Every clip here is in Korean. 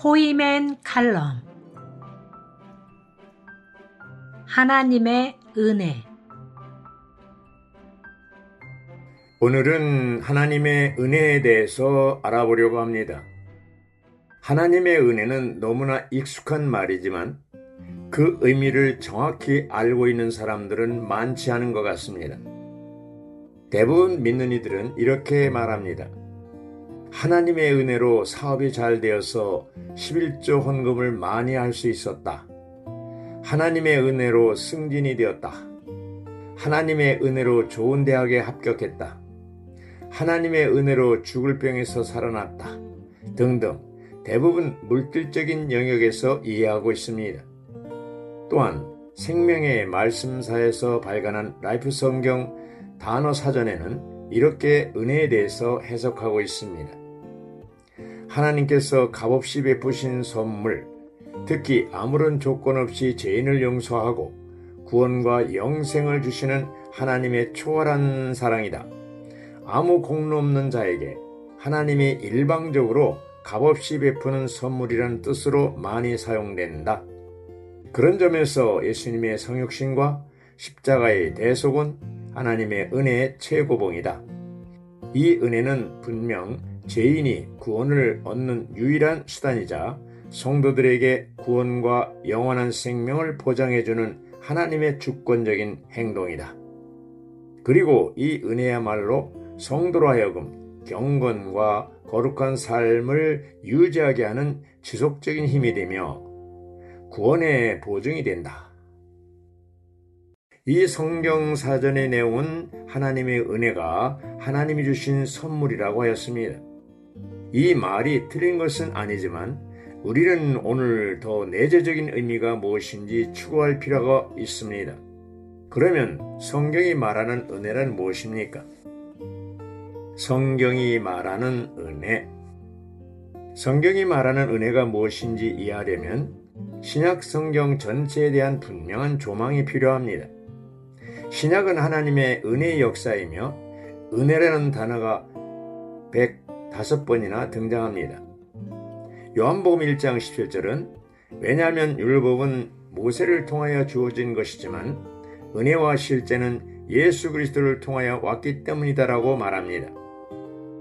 포이맨 칼럼. 하나님의 은혜. 오늘은 하나님의 은혜에 대해서 알아보려고 합니다. 하나님의 은혜는 너무나 익숙한 말이지만 그 의미를 정확히 알고 있는 사람들은 많지 않은 것 같습니다. 대부분 믿는 이들은 이렇게 말합니다. 하나님의 은혜로 사업이 잘 되어서 11조 헌금을 많이 할 수 있었다. 하나님의 은혜로 승진이 되었다. 하나님의 은혜로 좋은 대학에 합격했다. 하나님의 은혜로 죽을 병에서 살아났다. 등등 대부분 물질적인 영역에서 이해하고 있습니다. 또한 생명의 말씀사에서 발간한 라이프 성경 단어 사전에는 이렇게 은혜에 대해서 해석하고 있습니다. 하나님께서 값없이 베푸신 선물, 특히 아무런 조건 없이 죄인을 용서하고 구원과 영생을 주시는 하나님의 초월한 사랑이다. 아무 공로 없는 자에게 하나님이 일방적으로 값없이 베푸는 선물이라는 뜻으로 많이 사용된다. 그런 점에서 예수님의 성육신과 십자가의 대속은 하나님의 은혜의 최고봉이다. 이 은혜는 분명 죄인이 구원을 얻는 유일한 수단이자 성도들에게 구원과 영원한 생명을 보장해주는 하나님의 주권적인 행동이다. 그리고 이 은혜야말로 성도로 하여금 경건과 거룩한 삶을 유지하게 하는 지속적인 힘이 되며 구원의 보증이 된다. 이 성경 사전의 내용은 하나님의 은혜가 하나님이 주신 선물이라고 하였습니다. 이 말이 틀린 것은 아니지만 우리는 오늘 더 내재적인 의미가 무엇인지 추구할 필요가 있습니다. 그러면 성경이 말하는 은혜란 무엇입니까? 성경이 말하는 은혜. 성경이 말하는 은혜가 무엇인지 이해하려면 신약 성경 전체에 대한 분명한 조망이 필요합니다. 신약은 하나님의 은혜의 역사이며 은혜라는 단어가 105번이나 등장합니다. 요한복음 1장 17절은 왜냐하면 율법은 모세를 통하여 주어진 것이지만 은혜와 실제는 예수 그리스도를 통하여 왔기 때문이다라고 말합니다.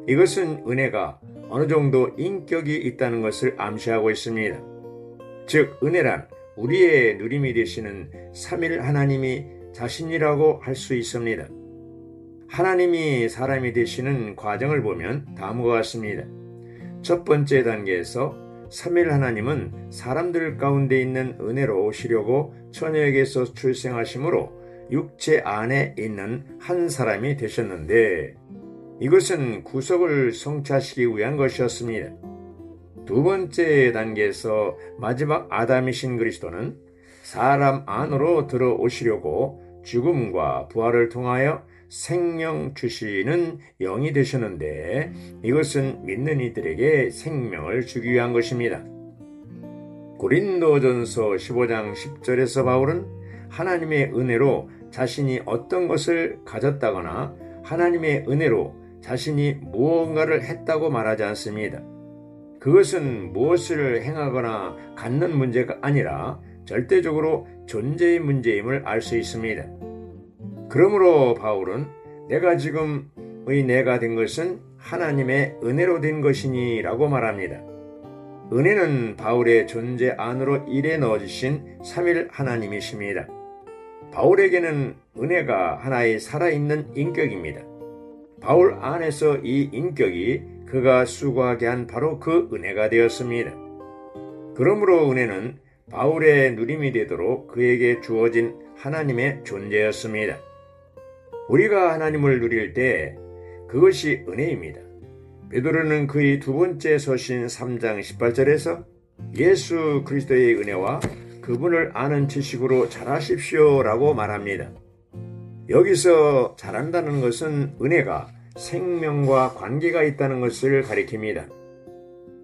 이것은 은혜가 어느 정도 인격이 있다는 것을 암시하고 있습니다. 즉 은혜란 우리의 누림이 되시는 삼일 하나님이 자신이라고 할 수 있습니다. 하나님이 사람이 되시는 과정을 보면 다음과 같습니다. 첫 번째 단계에서 삼일 하나님은 사람들 가운데 있는 은혜로 오시려고 처녀에게서 출생하심으로 육체 안에 있는 한 사람이 되셨는데 이것은 구속을 성취하시기 위한 것이었습니다. 두 번째 단계에서 마지막 아담이신 그리스도는 사람 안으로 들어오시려고 죽음과 부활을 통하여 생명 주시는 영이 되셨는데 이것은 믿는 이들에게 생명을 주기 위한 것입니다. 고린도전서 15장 10절에서 바울은 하나님의 은혜로 자신이 어떤 것을 가졌다거나 하나님의 은혜로 자신이 무언가를 했다고 말하지 않습니다. 그것은 무엇을 행하거나 갖는 문제가 아니라 절대적으로 존재의 문제임을 알 수 있습니다. 그러므로 바울은 내가 지금의 내가 된 것은 하나님의 은혜로 된 것이니 라고 말합니다. 은혜는 바울의 존재 안으로 일에 넣어주신 삼일 하나님이십니다. 바울에게는 은혜가 하나의 살아있는 인격입니다. 바울 안에서 이 인격이 그가 수고하게 한 바로 그 은혜가 되었습니다. 그러므로 은혜는 바울의 누림이 되도록 그에게 주어진 하나님의 존재였습니다. 우리가 하나님을 누릴 때 그것이 은혜입니다. 베드로는 그의 두 번째 서신 3장 18절에서 예수 그리스도의 은혜와 그분을 아는 지식으로 자라십시오 라고 말합니다. 여기서 자란다는 것은 은혜가 생명과 관계가 있다는 것을 가리킵니다.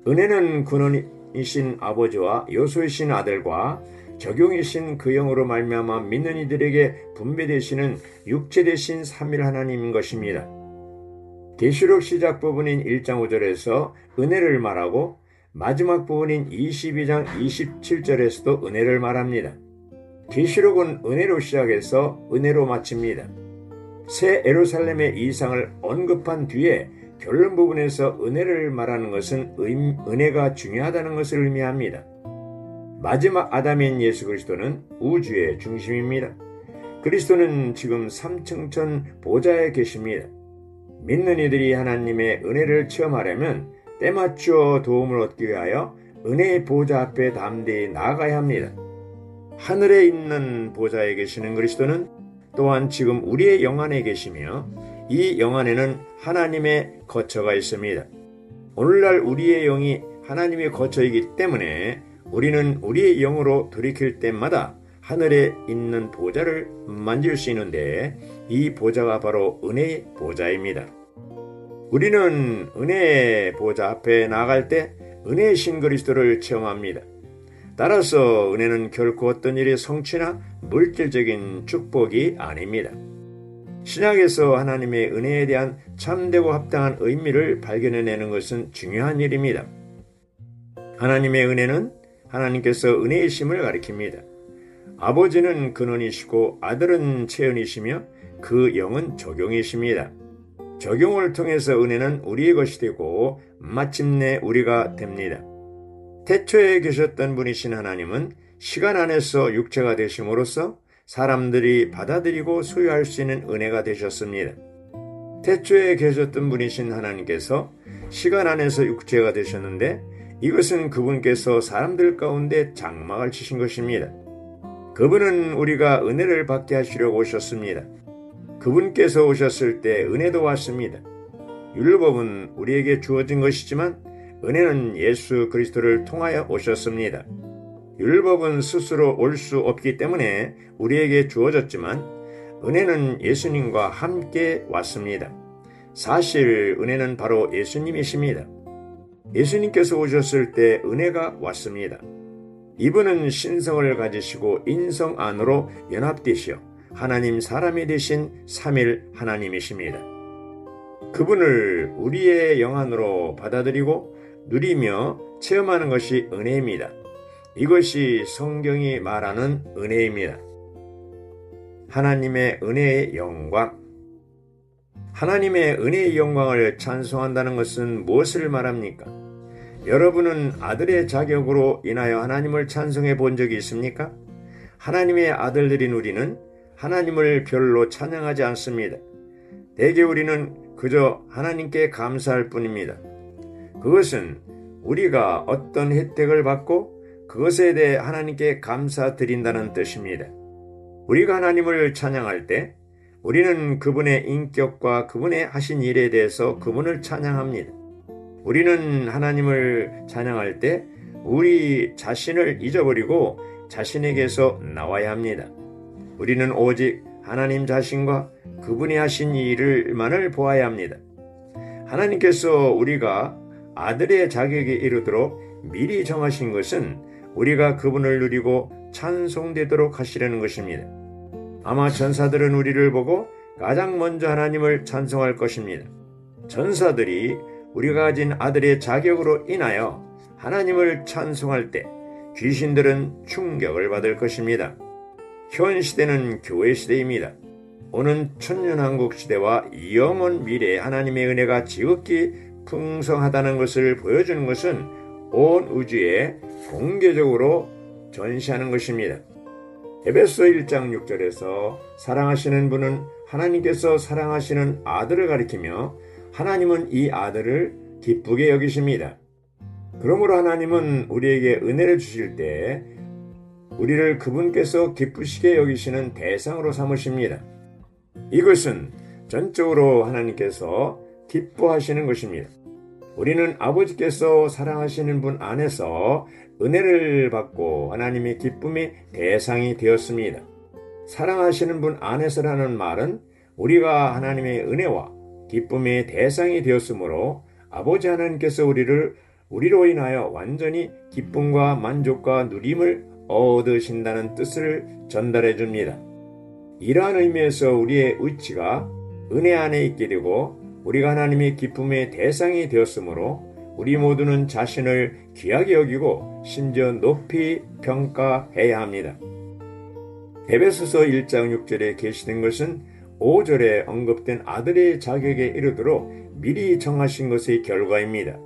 은혜는 근원이신 아버지와 요소이신 아들과 적용이신 그 영으로 말미암아 믿는 이들에게 분배되시는 육체 되신 삼일 하나님인 것입니다. 계시록 시작 부분인 1장 5절에서 은혜를 말하고 마지막 부분인 22장 27절에서도 은혜를 말합니다. 계시록은 은혜로 시작해서 은혜로 마칩니다. 새 예루살렘의 이상을 언급한 뒤에 결론 부분에서 은혜를 말하는 것은 은혜가 중요하다는 것을 의미합니다. 마지막 아담인 예수 그리스도는 우주의 중심입니다. 그리스도는 지금 삼층천 보좌에 계십니다. 믿는 이들이 하나님의 은혜를 체험하려면 때맞추어 도움을 얻기 위하여 은혜의 보좌 앞에 담대히 나아가야 합니다. 하늘에 있는 보좌에 계시는 그리스도는 또한 지금 우리의 영 안에 계시며 이 영 안에는 하나님의 거처가 있습니다. 오늘날 우리의 영이 하나님의 거처이기 때문에 우리는 우리의 영으로 돌이킬 때마다 하늘에 있는 보좌를 만질 수 있는데 이 보좌가 바로 은혜의 보좌입니다. 우리는 은혜의 보좌 앞에 나아갈 때 은혜의 신 그리스도를 체험합니다. 따라서 은혜는 결코 어떤 일의 성취나 물질적인 축복이 아닙니다. 신약에서 하나님의 은혜에 대한 참되고 합당한 의미를 발견해내는 것은 중요한 일입니다. 하나님의 은혜는 하나님께서 은혜의 심을 가리킵니다. 아버지는 근원이시고 아들은 체현이시며 그 영은 적용이십니다. 적용을 통해서 은혜는 우리의 것이 되고 마침내 우리가 됩니다. 태초에 계셨던 분이신 하나님은 시간 안에서 육체가 되심으로써 사람들이 받아들이고 소유할 수 있는 은혜가 되셨습니다. 태초에 계셨던 분이신 하나님께서 시간 안에서 육체가 되셨는데 이것은 그분께서 사람들 가운데 장막을 치신 것입니다. 그분은 우리가 은혜를 받게 하시려고 오셨습니다. 그분께서 오셨을 때 은혜도 왔습니다. 율법은 우리에게 주어진 것이지만 은혜는 예수 그리스도를 통하여 오셨습니다. 율법은 스스로 올 수 없기 때문에 우리에게 주어졌지만 은혜는 예수님과 함께 왔습니다. 사실 은혜는 바로 예수님이십니다. 예수님께서 오셨을 때 은혜가 왔습니다. 이분은 신성을 가지시고 인성 안으로 연합되시어 하나님 사람이 되신 삼일 하나님이십니다. 그분을 우리의 영 안으로 받아들이고 누리며 체험하는 것이 은혜입니다. 이것이 성경이 말하는 은혜입니다. 하나님의 은혜의 영광. 하나님의 은혜의 영광을 찬송한다는 것은 무엇을 말합니까? 여러분은 아들의 자격으로 인하여 하나님을 찬송해 본 적이 있습니까? 하나님의 아들들인 우리는 하나님을 별로 찬양하지 않습니다. 대개 우리는 그저 하나님께 감사할 뿐입니다. 그것은 우리가 어떤 혜택을 받고 그것에 대해 하나님께 감사드린다는 뜻입니다. 우리가 하나님을 찬양할 때 우리는 그분의 인격과 그분의 하신 일에 대해서 그분을 찬양합니다. 우리는 하나님을 찬양할 때 우리 자신을 잊어버리고 자신에게서 나와야 합니다. 우리는 오직 하나님 자신과 그분이 하신 일을만을 보아야 합니다. 하나님께서 우리가 아들의 자격에 이르도록 미리 정하신 것은 우리가 그분을 누리고 찬송되도록 하시려는 것입니다. 아마 전사들은 우리를 보고 가장 먼저 하나님을 찬송할 것입니다. 전사들이 우리가 가진 아들의 자격으로 인하여 하나님을 찬송할 때 귀신들은 충격을 받을 것입니다. 현 시대는 교회 시대입니다. 오는 천년왕국 시대와 영원 미래에 하나님의 은혜가 지극히 풍성하다는 것을 보여주는 것은 온 우주에 공개적으로 전시하는 것입니다. 에베소 1장 6절에서 사랑하시는 분은 하나님께서 사랑하시는 아들을 가리키며 하나님은 이 아들을 기쁘게 여기십니다. 그러므로 하나님은 우리에게 은혜를 주실 때 우리를 그분께서 기쁘시게 여기시는 대상으로 삼으십니다. 이것은 전적으로 하나님께서 기뻐하시는 것입니다. 우리는 아버지께서 사랑하시는 분 안에서 은혜를 받고 하나님의 기쁨의 대상이 되었습니다. 사랑하시는 분 안에서라는 말은 우리가 하나님의 은혜와 기쁨의 대상이 되었으므로 아버지 하나님께서 우리로 인하여 완전히 기쁨과 만족과 누림을 얻으신다는 뜻을 전달해 줍니다. 이러한 의미에서 우리의 의치가 은혜 안에 있게 되고 우리가 하나님의 기쁨의 대상이 되었으므로 우리 모두는 자신을 귀하게 여기고 심지어 높이 평가해야 합니다. 에베소서 1장 6절에 계시된 것은 5절에 언급된 아들의 자격에 이르도록 미리 정하신 것의 결과입니다.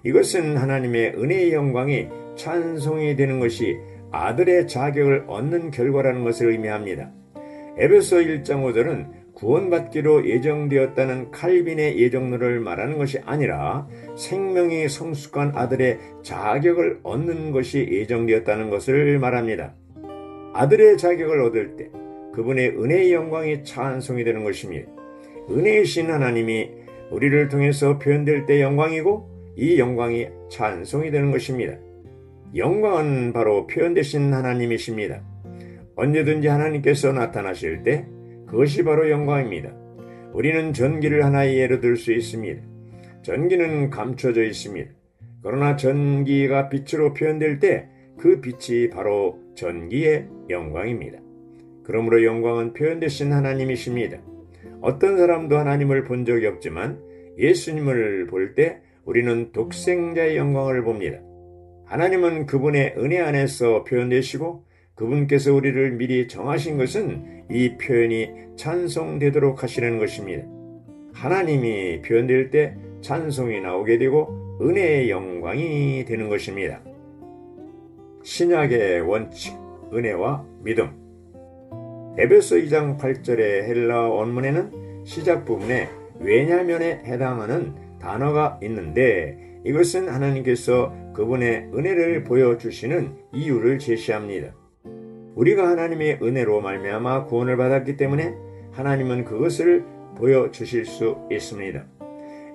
이것은 하나님의 은혜의 영광이 찬송이 되는 것이 아들의 자격을 얻는 결과라는 것을 의미합니다. 에베소 1장 5절은 구원받기로 예정되었다는 칼빈의 예정론을 말하는 것이 아니라 생명이 성숙한 아들의 자격을 얻는 것이 예정되었다는 것을 말합니다. 아들의 자격을 얻을 때 그분의 은혜의 영광이 찬송이 되는 것입니다. 은혜이신 하나님이 우리를 통해서 표현될 때 영광이고 이 영광이 찬송이 되는 것입니다. 영광은 바로 표현되신 하나님이십니다. 언제든지 하나님께서 나타나실 때 그것이 바로 영광입니다. 우리는 전기를 하나의 예로 들 수 있습니다. 전기는 감춰져 있습니다. 그러나 전기가 빛으로 표현될 때 그 빛이 바로 전기의 영광입니다. 그러므로 영광은 표현되신 하나님이십니다. 어떤 사람도 하나님을 본 적이 없지만 예수님을 볼 때 우리는 독생자의 영광을 봅니다. 하나님은 그분의 은혜 안에서 표현되시고 그분께서 우리를 미리 정하신 것은 이 표현이 찬송되도록 하시는 것입니다. 하나님이 표현될 때 찬송이 나오게 되고 은혜의 영광이 되는 것입니다. 신약의 원칙, 은혜와 믿음. 에베소 2장 8절의 헬라어 원문에는 시작 부분에 왜냐면에 해당하는 단어가 있는데 이것은 하나님께서 그분의 은혜를 보여주시는 이유를 제시합니다. 우리가 하나님의 은혜로 말미암아 구원을 받았기 때문에 하나님은 그것을 보여주실 수 있습니다.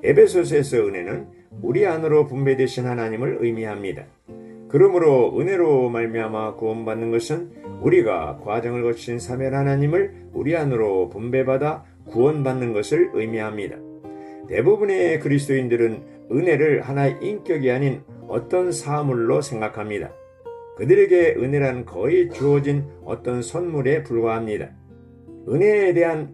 에베소서에서 은혜는 우리 안으로 분배되신 하나님을 의미합니다. 그러므로 은혜로 말미암아 구원받는 것은 우리가 과정을 거친 사멸 하나님을 우리 안으로 분배받아 구원받는 것을 의미합니다. 대부분의 그리스도인들은 은혜를 하나의 인격이 아닌 어떤 사물로 생각합니다. 그들에게 은혜란 거의 주어진 어떤 선물에 불과합니다. 은혜에 대한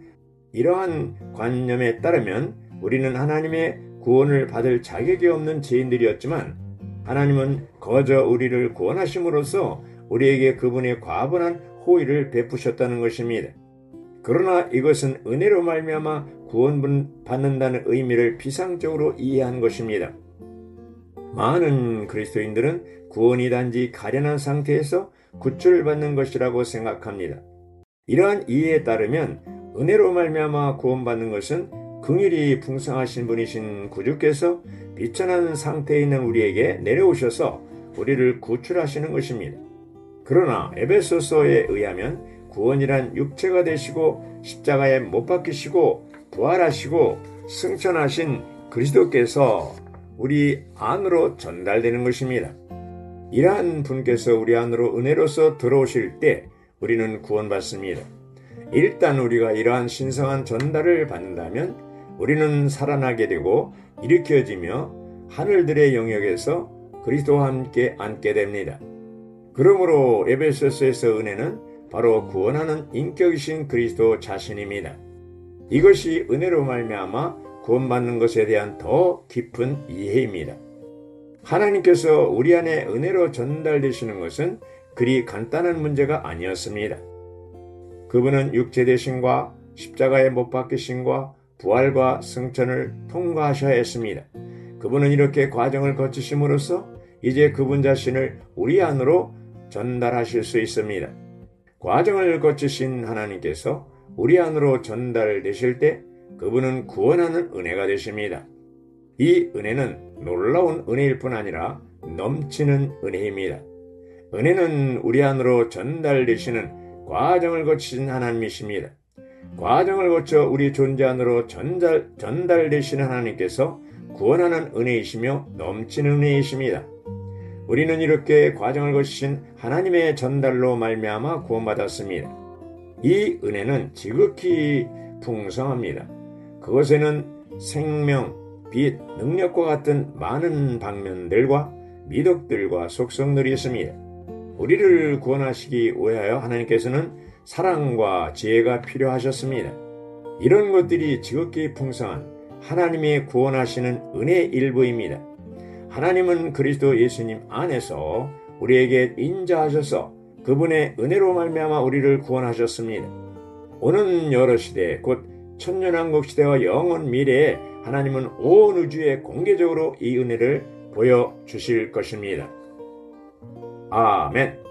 이러한 관념에 따르면 우리는 하나님의 구원을 받을 자격이 없는 죄인들이었지만 하나님은 거저 우리를 구원하심으로써 우리에게 그분의 과분한 호의를 베푸셨다는 것입니다. 그러나 이것은 은혜로 말미암아 구원받는다는 의미를 비상적으로 이해한 것입니다. 많은 그리스도인들은 구원이 단지 가련한 상태에서 구출을 받는 것이라고 생각합니다. 이러한 이해에 따르면 은혜로 말미암아 구원받는 것은 긍휼이 풍성하신 분이신 구주께서 비천한 상태에 있는 우리에게 내려오셔서 우리를 구출하시는 것입니다. 그러나 에베소서에 의하면 구원이란 육체가 되시고 십자가에 못 박히시고 부활하시고 승천하신 그리스도께서 우리 안으로 전달되는 것입니다. 이러한 분께서 우리 안으로 은혜로서 들어오실 때 우리는 구원받습니다. 일단 우리가 이러한 신성한 전달을 받는다면 우리는 살아나게 되고 일으켜지며 하늘들의 영역에서 그리스도와 함께 앉게 됩니다. 그러므로 에베소서에서 은혜는 바로 구원하는 인격이신 그리스도 자신입니다. 이것이 은혜로 말미암아 구원받는 것에 대한 더 깊은 이해입니다. 하나님께서 우리 안에 은혜로 전달되시는 것은 그리 간단한 문제가 아니었습니다. 그분은 육체 되심과 십자가에 못 박히심과 부활과 승천을 통과하셔야 했습니다. 그분은 이렇게 과정을 거치심으로써 이제 그분 자신을 우리 안으로 전달하실 수 있습니다. 과정을 거치신 하나님께서 우리 안으로 전달되실 때 그분은 구원하는 은혜가 되십니다. 이 은혜는 놀라운 은혜일 뿐 아니라 넘치는 은혜입니다. 은혜는 우리 안으로 전달되시는 과정을 거치신 하나님이십니다. 과정을 거쳐 우리 존재 안으로 전달되시는 하나님께서 구원하는 은혜이시며 넘치는 은혜이십니다. 우리는 이렇게 과정을 거치신 하나님의 전달로 말미암아 구원받았습니다. 이 은혜는 지극히 풍성합니다. 그것에는 생명, 빛, 능력과 같은 많은 방면들과 미덕들과 속성들이 있습니다. 우리를 구원하시기 위하여 하나님께서는 사랑과 지혜가 필요하셨습니다. 이런 것들이 지극히 풍성한 하나님의 구원하시는 은혜의 일부입니다. 하나님은 그리스도 예수님 안에서 우리에게 인자하셔서 그분의 은혜로 말미암아 우리를 구원하셨습니다. 오는 여러 시대, 곧 천년왕국 시대와 영원 미래에 하나님은 온 우주에 공개적으로 이 은혜를 보여주실 것입니다. 아멘.